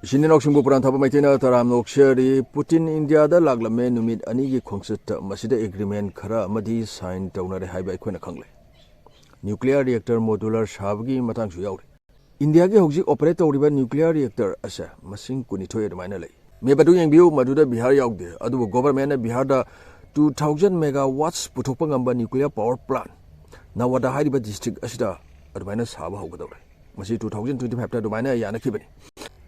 Shinok Simbu Prantapa Maitina Taram Nokshari Putin India the Laglame Numid Anigi Kongset Masida Agreement Kara Madi signed Taunare Haibai Quena Kangle. Nuclear reactor modular Shavgi Matang Suyau. India Hoji operator river nuclear reactor Asa Masing Kunito Minale. Mebadu Yang Biu Maduda Bihar Yaugde, Adu government Bihar 2000 megawatts Putopangamba nuclear power plant. Now what the Haiba district Asida Adminas Haba Hogadore. Masi 2025 Domina Yanakibani.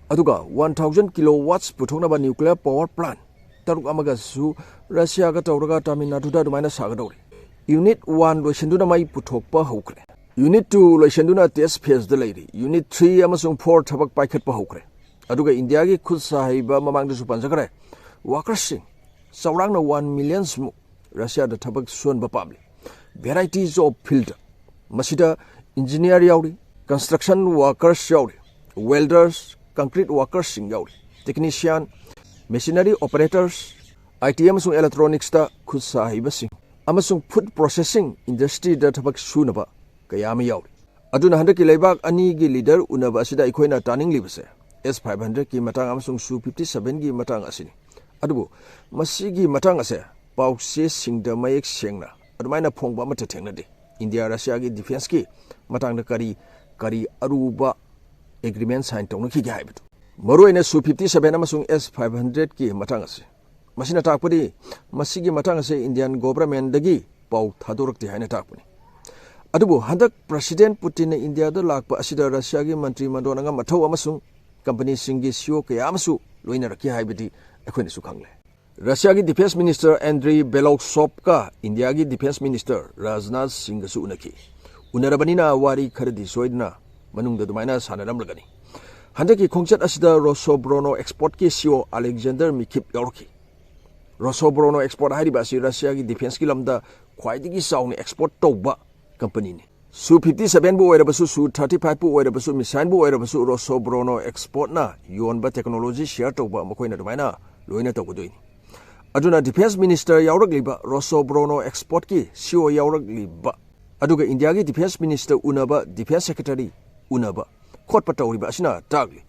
Aduga 1000 kilowatts Putonaba nuclear power plant. Taruk Amagasu, Russia Gatauraga Tamina Domina Sagadori. Unit 1 Loshenduna Mai Putopa Hokre. Unit 2 Loshenduna test phase the lady. Unit 3 Amasung Port Tabak Paket Pahokre. Aduga Indiagi Kusahiba Mamang the Supanzakare. Walker Sing. Saurang 1 million smoke. Russia the Tabak Sun Bapabli. Varieties of filter. Masida engineer yauri. Construction workers yauri. Welders. Concrete workers sing yauri. Technician. Machinery operators. ITM sung electronics ta Kusahiba sing. Amasung food processing industry da tabak sunaba kayami yauri. Aduna 100 ki leibak ani gi leader unaba asida Eaikhoi na turning libase. S500 ki matang amasung Su-57 gi matang asini. Adubu masigi matang ase paukse singda mayek sengna. Adumaina phongba mata thengna de. India Russia gi defense ki matang da kari aruba agreement sign tongna ki ga haibitu. Maruina Su-57 amasung S500 ki matang ase. Masina takpudi masigi matang ase Indian government dagi pau thadorakti haina takpuni. Adubu handak President Putin na India da lakpa asida Russia gi mantri mandona nga mathau amasung company singi CEO Keiya Amasu loina rakhi haibidi Eaikhoi su khangle. Russia gi Defense Minister Andriy Belousov ka India gi Defense Minister Rajnath Singh su unaki. Unarabanina wari khardi soidna manungda dumaina sanaramlagani. Handaki khongchat asida Rosobrono export ki CEO Alexander Mikip yaurki. Rosobrono export Haribasi Russia ki defense ki lamda Khwaidigi sauni export tauba company ni. Su-57 bu oirabasu Su-35 bu oirabasu missile bu oirabasu Rosobrono export na yonba technology share tauba makoina dumaina loina taugudoini. Aduna defense minister yauragliba Rosobrono export ki CEO yauragliba. Aduga India ki defense minister unaba defense secretary unaba khotpa tauriba asina tagli.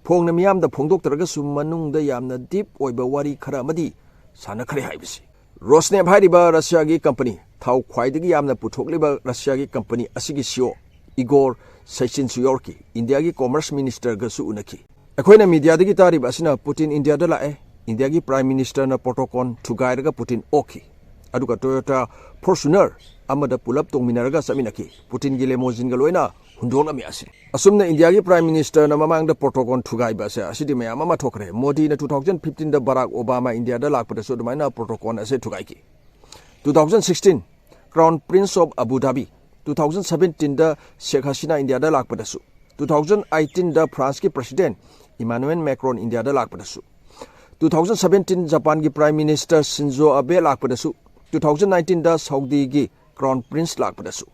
Phongna miyam da phongdok taraga su manung da yamna deep oiba wari khara madi Sana Kari Haibisi. Rosneft Haiba Russia gi company. Thau Khwaidagi Yamna Puthokliba Russia gi company Asigi CEO Igor Sechin Suyorki. India gi Commerce Minister Gasu Unaki. Eaikhoi media dagi tariba asina Putin India da lae. India gi Prime Minister na protocol Thugairaga Putin Oki. Aduga Toyota Fortuner amada pulap tongminaraga saminaki. Putin gi limousine ga loina hundona mi asini. Asumna India gi Prime Minister na mamang da protocol Thugaiba ase asidi mayama ma thokre. Modi na 2015 da Barack Obama India da lakpada so dumaina protocol ase Thugaiki. 2016 Crown Prince of Abu Dhabi. 2017 da Sheikh Hasina India da lakpada so. 2018 da France ki President Emmanuel Macron India da lakpada so. 2017 Japan ki Prime Minister Shinzo Abe lakpada so. 2019 da Saudi ki Crown Prince lakpada so.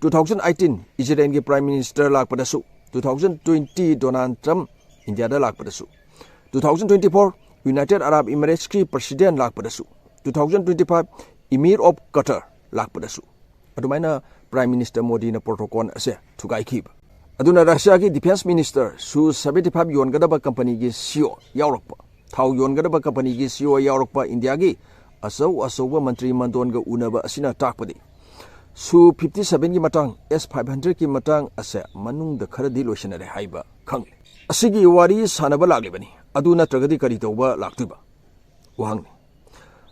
2018 Israel ki Prime Minister lakpada su. 2020 Donald Trump India da lakpada su. 2024 United Arab Emirates ki President lakpada su. 2025 Emir of Qatar lakpada su. Adumaina Prime Minister Modi na protocol ase thugai khib. Aduna Russia ki Defense Minister Su-75 yongadaba company ki CEO yaurokpa. Thau yongadaba company ki CEO yaurokpa India gi asauba mantri mandon ga unaba asina takpadi. Su-57 ki matang S500 ki matang ase manung da kharadi loishanare haiba khangle. Asigi wari sanaba laglibani. Aduna tragadi kari tauba laktuba. Wahangni.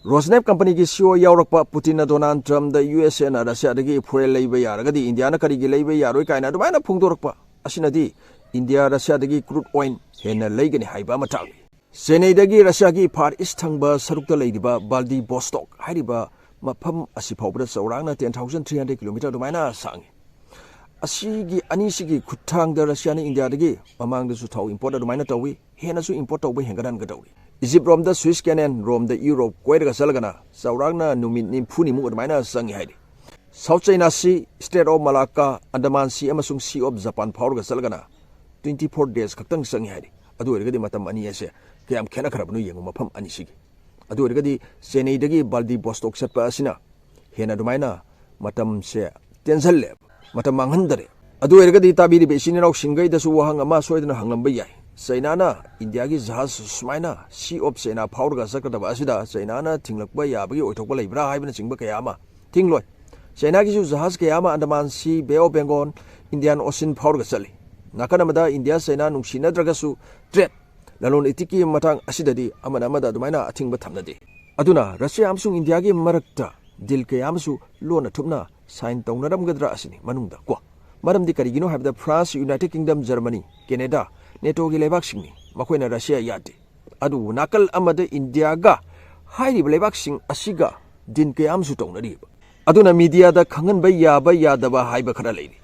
Rosneft company ki CEO yaurokpa Putin na Donald Trump da USA na Russia dagi fuel leiba yaragadi India na kari gi leiba yaroi kaina dumaina phungdorokpa. Asinadi India Russia dagi crude oil hena leigani haiba matang. Senai dagi Russia gi Far East thangba sarukta leidiba Baldi Vostok haiba Mapam Asipobra Saurana 10,300 km Dumaina Sang. Asigi Anisigi Kutang the Russian India dagi among the Sutau imported Dumaina Tawi, Henasu import away Hangaran Gadawi. Egypt from the Swiss Cannon, Rome the Europe, Quadraga Salagana, Saurana Numin Puni Mudmina Sang Heidi. South China Sea, State of Malacca, Andaman Sea, Amasung Sea of Japan Power Salagana. 24 days Katang Sang Heidi. Adu Regadi Matam Aniese, Kiam Kanakarabnu Mapam Anisigi. Adu regadi Senai dagi Baldi Vostok satpa asina hena dumaina matam se tenzalle matam manghandare adu regadi tabiri be siniraw singai da su wahang ama soidna hanglam bayai China na India gi jahaz sumaina Sea of China phawrga sakadaba asida China na thinglakba yabagi oithokba leibra haibna chingba kaya ama thingloi China gi jahaz kaya ama Andaman Sea Bay of Bengal Indian Ocean phawrga chali nakanamada India China nungsinadagasu trade lalon itiki matang asidadi amana amada dumaina athingba thamnadi aduna Russia amsung India gi marakta dil kaya amsu lona thupna sign tawnaramgadra asini manungda ko maramdi karigino habda France United Kingdom Germany Canada NATO gi lebak singni makoina Russia yate adu nakal amada India ga hairi lebak sing asiga din kaya amsu tawnari aduna media da khangan ba yadaba haiba khara leini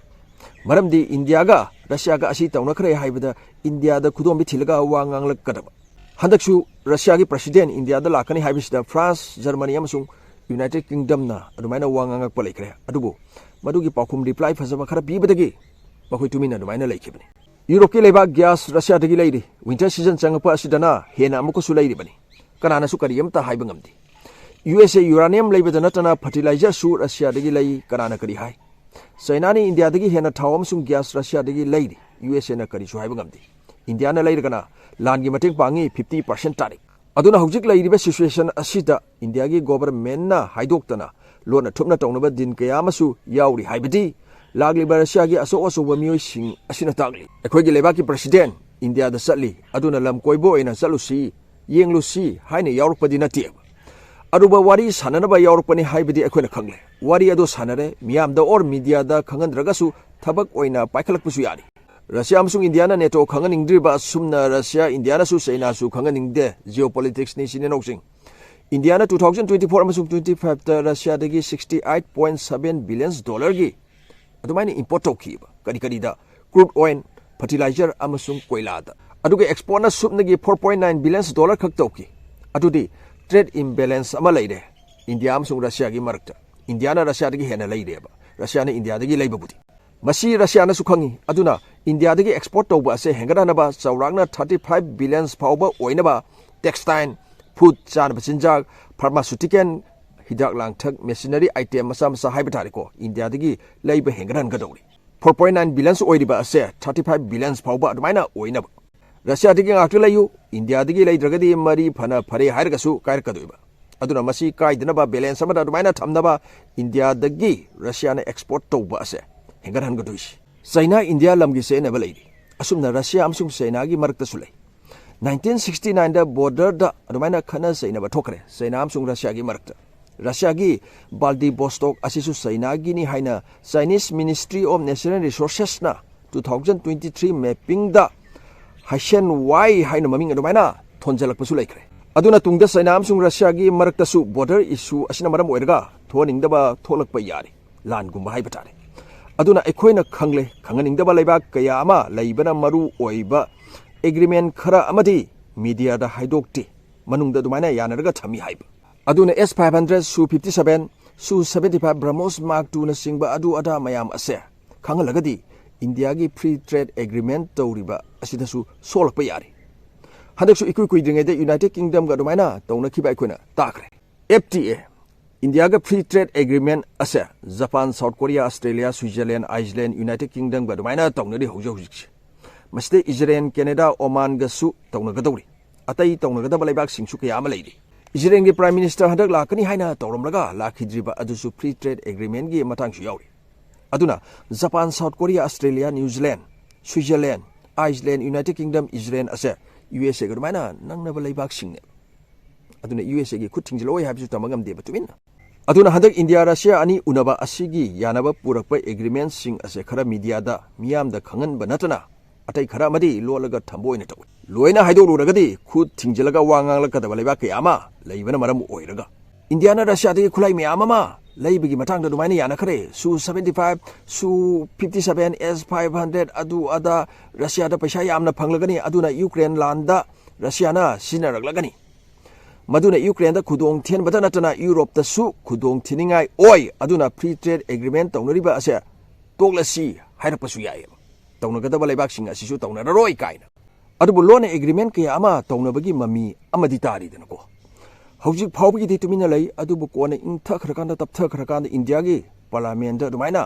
maramdi India ga Russia ga asi tawna khare haibada India da khudom bi thilaga wangang lak kadaba handaksu Russia gi president India da lakani haibisida France Germany amasung United Kingdom na adumaina wangang ak palaikre adugo madugi pakhum reply phajaba khara pibadagi makoi tumina adumaina laikibani Europe ki leba gas Russia dagi leiri winter season changpa asidana hena amuko su leiri bani kanana su kariyam ta haiba ngamdi USA uranium leibada natana fertilizer su Russia dagi lei kanana kari hai China ni India dagi hena thawam sung gas Russia dagi leiri USA na kari su haiba ngamdi India na leiri kana lan gi mateng pangi 50% tarik aduna hojik leiriba situation asida India gi government na haidoktana lona thupna tawnaba din kaya masu yauri haibadi lagli Russia gi aso mioi sing asina tagli ekhoi gi lebaki president India da satli aduna lam koibo ina salusi yenglusi haine yaurpadi na tiab aruba wari sananaba yaurpani haibadi ekhoina khangle wari ado sanare miyam da or media da khangandragasu thabak oina paikhalakpusu yari Russia amsung India na NATO khanganingdriba sumna Russia India na su China su khanganingde geopolitics ni sinenoksing India na 2024 amsung 25 ta Russia dagi $68.7 billion gi adumaini import tawkiba kari da crude oil fertilizer amasung koila da aduga export na subnagi $4.9 billion khak tawki adudi trade imbalance ama leire India amsung Russia gi marakta India na Russia dagi hena leire ba Russia na India dagi leiba budi masi Russia na sukhangi aduna India dagi export tawba ase hengara na ba chawrangna $35 billion phawba oina ba textile food chan bachinjak pharmaceutical hidak langthak machinery item masa haibata ko India dagi leiba hengran gadori 4.9 billion oiriba ase 35 billion phawba adumaina oina Russia dagi ngakta layu India dagi leidragadi mari phana phare hairgasu kairkadoiba aduna masi kaidana ba balance amada adumaina thamnaba India dagi Russia na export tawba ase hengran gadoisi China India lamgi se na balai asumna Russia amsum China gi marakta sulai 1969 da border da adumaina khana China ba thokre China amsum Russia gi marakta Russia gi Vladivostok asisu China gi ni haina Chinese Ministry of Natural Resources na 2023 mapping da Hashen Y haina maming adumaina thonjalak pasu laikre aduna tungda China amsung Russia gi marakta su border issue asina maram oiraga thoningdaba tholakpa yari lan gumba haibatare aduna ekhoina khangle khanganingdaba leiba kaya ama leibana maru oiba agreement khara amadi media da haidokti manungda dumaina yanaraga thami haiba aduna S500 su 57 su 75 BrahMos Mark II na singba adu ada mayam ase khangalagadi India gi free trade agreement tawriba asida su solakpa yari hadak su ikui kuidringe de United Kingdom ga dumaina tawna khiba ekhoina takre FTA India ga free trade agreement ase Japan South Korea Australia Switzerland Iceland United Kingdom ga dumaina tawna di hojik masde Israel Canada Oman ga su tawna ga dawri atai tawna ga da laibak singsu kaya ama leidi Israel gi Prime Minister hadak lakani haina tawramlaga lakhidriba adusu free trade agreement gi matangsu yauri aduna Japan South Korea Australia New Zealand Switzerland Iceland United Kingdom Israel ase USA ga dumaina nangnaba laibak singne aduna USA gi khuthingjloi habsu tamagam de batumin aduna hadak India Russia ani unaba asigi yanaba purakpa agreement sing ase khara media da miyam da khangan banatana atai khara madi lolaga thamboina taw loina haidoluragadi khut thingjalaga wangang kadaba leiba kayama leibana maram oiraga India na Russia de khulai miyama ma leibigi matang da dumaina yana khare su 75 su 57 S500 adu ada Russia da paisa yamna phanglagani aduna Ukraine landa Russia na sinaraglagani maduna Ukraine da khudong thien badana tana Europe da su khudong thiningai oi aduna free trade agreement tawnariba ase toklasi hairapasu yai tawnagadaba leibak sing asisu tawnararoi kaina adubu lone agreement kaya ama tawnabagi mami amadi tari danako hojik phawbagi de tumina lei adubu kone ingthakhrakanda tapthakhrakanda India gi parliament da dumaina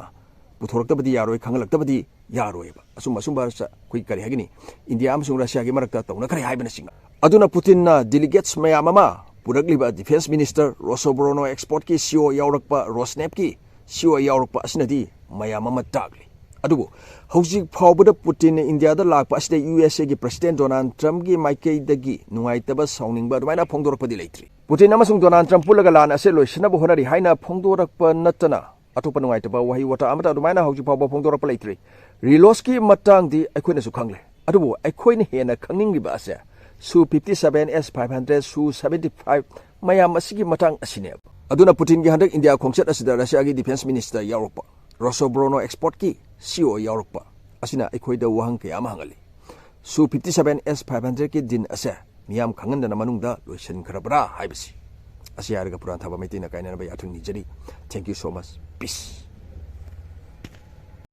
puthoraktabadi yaroi khangalaktabadi yaroeba asum barsa koi kari hagini India amsung Russia gi marakta tawna kari haibana singa aduna Putin na delegates mayam ama purakliba defense minister Rosobrono export ki CEO yaurakpa Rosneft ki CEO yaurakpa asinadi mayam ama tagli adubu hojik phawbada Putin India da lakpa asde USA gi president Donald Trump gi maikei dagi nungaitaba sawningba dumaina phongdorakpadi leitri Putin amasung Donald Trump pulaga lan ase loisinabu honari haina phongdorakpa natana atopa nungaitaba wahi wata amata dumaina hojik phawba phongdorakpa leitri Riloski matang di aikhoina su khangle adubu aikhoina hena khangningiba ase Su 57S500 Su 75 mayam asigi matang asine aduna Putin gi handak India khongchat asida Russia gi defense minister Europe Rosobrono export ki CEO Europe asina aikhoida wahang ke ama hangali Su 57S500 ki din ase miyam khangandana manungda loisan kharabra haibasi asiya ga puran thaba metina kaina ba yathung ni jari thank you so much peace